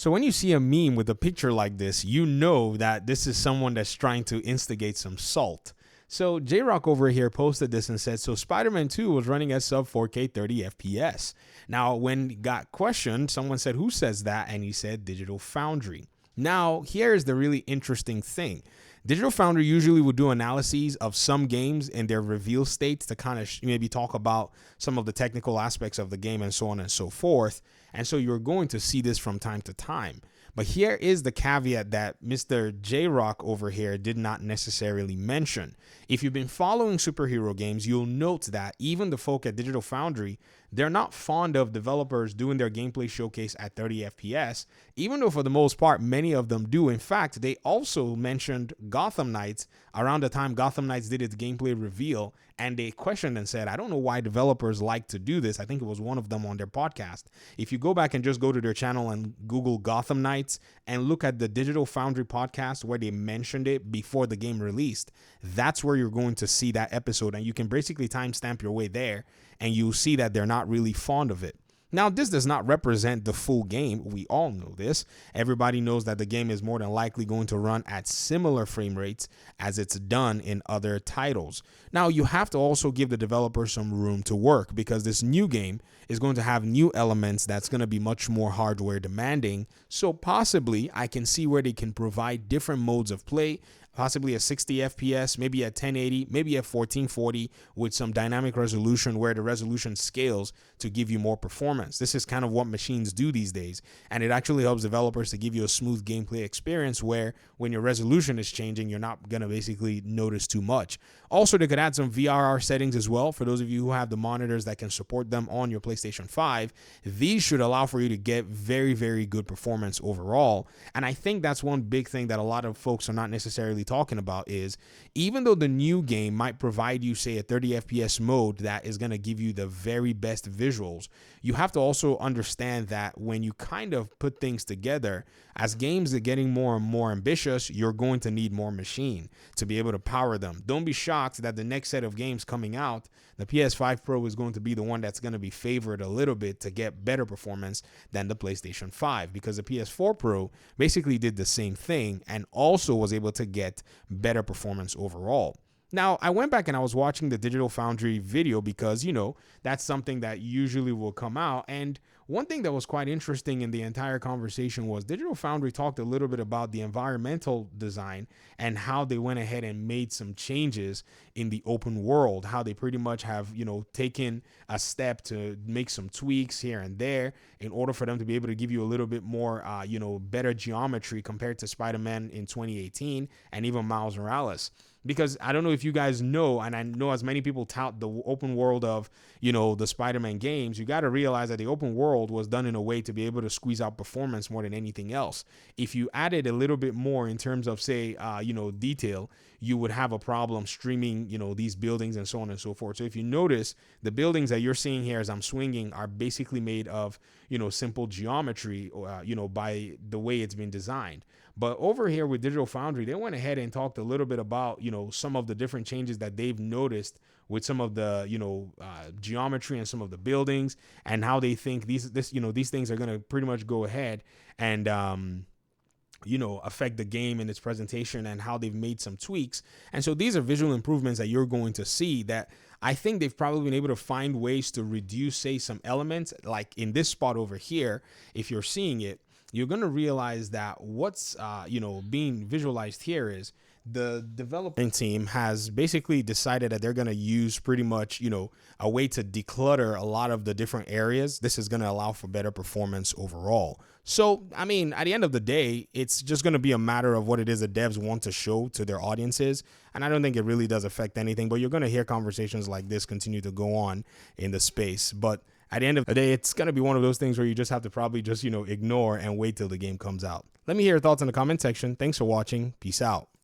So when you see a meme with a picture like this, you know that this is someone that's trying to instigate some salt. So J-Rock over here posted this and said, so Spider-Man 2 was running at sub 4K 30 FPS. Now, when he got questioned, someone said, who says that? And he said Digital Foundry. Now, here's the really interesting thing. Digital Foundry usually would do analyses of some games in their reveal states to kind of maybe talk about some of the technical aspects of the game and so on and so forth. And so you're going to see this from time to time. But here is the caveat that Mr. J-Rock over here did not necessarily mention. If you've been following superhero games, you'll note that even the folk at Digital Foundry, they're not fond of developers doing their gameplay showcase at 30 FPS, even though for the most part, many of them do. In fact, they also mentioned Gotham Knights around the time Gotham Knights did its gameplay reveal, and they questioned and said, I don't know why developers like to do this. I think it was one of them on their podcast. If you go back and just go to their channel and Google Gotham Knights and look at the Digital Foundry podcast where they mentioned it before the game released, that's where you're going to see that episode, and you can basically timestamp your way there and you'll see that they're not really fond of it. Now, this does not represent the full game. We all know this. Everybody knows that the game is more than likely going to run at similar frame rates as it's done in other titles. Now, you have to also give the developer some room to work because this new game is going to have new elements that's going to be much more hardware demanding. So possibly I can see where they can provide different modes of play, possibly at 60 FPS, maybe at 1080, maybe at 1440 with some dynamic resolution where the resolution scales to give you more performance. This is kind of what machines do these days, and it actually helps developers to give you a smooth gameplay experience where when your resolution is changing, you're not going to basically notice too much. Also, they could add some VRR settings as well for those of you who have the monitors that can support them on your PlayStation 5. These should allow for you to get very, very good performance overall, and I think that's one big thing that a lot of folks are not necessarily talking about is even though the new game might provide you, say, a 30 FPS mode that is going to give you the very best visuals, you have to also understand that when you kind of put things together, as games are getting more and more ambitious, you're going to need more machine to be able to power them. Don't be shocked that the next set of games coming out, the PS5 Pro is going to be the one that's going to be favored a little bit to get better performance than the PlayStation 5, because the PS4 Pro basically did the same thing and also was able to get better performance overall. Now, I went back and I was watching the Digital Foundry video because, you know, that's something that usually will come out. And one thing that was quite interesting in the entire conversation was Digital Foundry talked a little bit about the environmental design and how they went ahead and made some changes in the open world, how they pretty much have, you know, taken a step to make some tweaks here and there in order for them to be able to give you a little bit more, you know, better geometry compared to Spider-Man in 2018 and even Miles Morales. Because I don't know if you guys know, and I know as many people tout the open world of, you know, the Spider-Man games, you got to realize that the open world was done in a way to be able to squeeze out performance more than anything else. If you added a little bit more in terms of, say, you know, detail, you would have a problem streaming, you know, these buildings and so on and so forth. So if you notice, the buildings that you're seeing here as I'm swinging are basically made of, you know, simple geometry, you know, by the way it's been designed. But over here with Digital Foundry, they went ahead and talked a little bit about, you know, some of the different changes that they've noticed with some of the, you know, geometry and some of the buildings, and how they think these things are going to pretty much go ahead and, you know, affect the game in its presentation, and how they've made some tweaks. And so these are visual improvements that you're going to see that I think they've probably been able to find ways to reduce, say, some elements. Like in this spot over here, if you're seeing it, you're going to realize that what's, you know, being visualized here is the development team has basically decided that they're going to use pretty much, you know, a way to declutter a lot of the different areas. This is going to allow for better performance overall. So, I mean, at the end of the day, it's just going to be a matter of what it is the devs want to show to their audiences. And I don't think it really does affect anything, but you're going to hear conversations like this continue to go on in the space. But at the end of the day, it's going to be one of those things where you just have to probably just, you know, ignore and wait till the game comes out. Let me hear your thoughts in the comment section. Thanks for watching. Peace out.